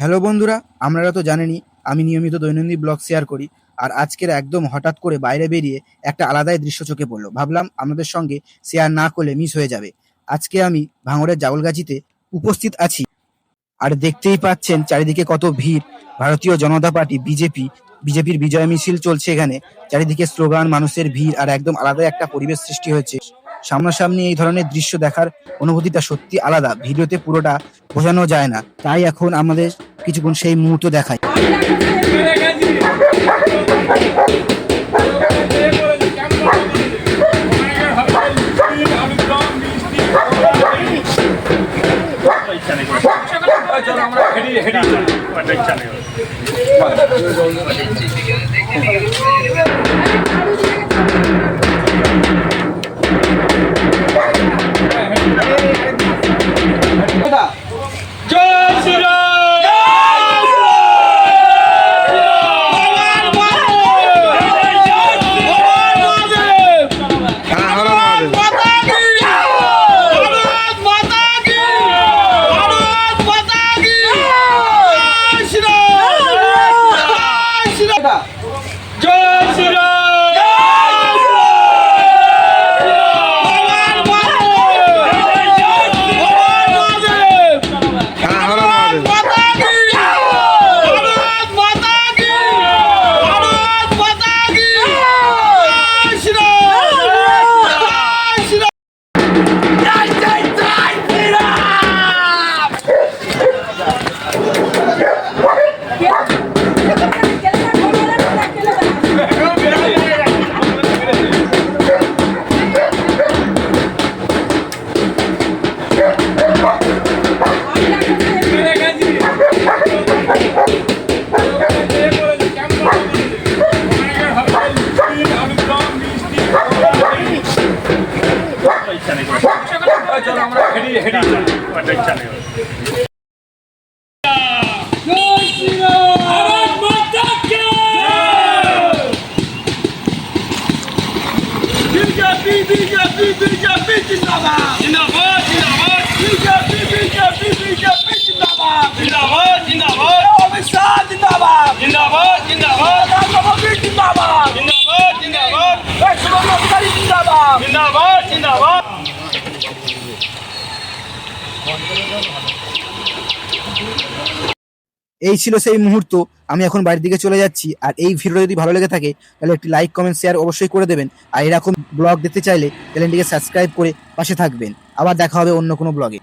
Hello বন্ধুরা, আপনারা তো জানেনই আমি নিয়মিত দৈনন্দিন ব্লগ শেয়ার করি। আর আজকের একদম হঠাৎ করে বাইরে বেরিয়ে একটা আলাদাই দৃশ্য চোখে পড়লো। ভাবলাম আপনাদের সঙ্গে শেয়ার না করলে মিস হয়ে যাবে। আজকে আমি ভাঙড়ের জাউলগাছিতে উপস্থিত আছি। আর দেখতেই পাচ্ছেন চারিদিকে কত ভিড়। ভারতীয় জনতা পার্টি বিজেপির বিজয় মিছিল চলছে এখানে। চারিদিকে স্লোগান, মানুষের ভিড়, আর একদম আলাদা একটা পরিবেশ সৃষ্টি হয়েছে। সামনাসামনি এই ধরনের দৃশ্য দেখার অনুভূতিটা সত্যি আলাদা, ভিডিওতে পুরোটা বোঝানো যায় না। তাই এখন আমাদের কিছুক্ষণ সেই মুহূর্ত দেখাই। এই ছিল সেই মুহূর্ত। আমি এখন বাড়ির দিকে চলে যাচ্ছি। আর এই ভিডিও যদি ভালো লেগে থাকে তাহলে একটি লাইক, কমেন্ট, শেয়ার অবশ্যই করে দেবেন। আর এরকম ব্লগ দেখতে চাইলে চ্যানেলটিকে সাবস্ক্রাইব করে পাশে থাকবেন। আবার দেখা হবে অন্য কোনো ব্লগে।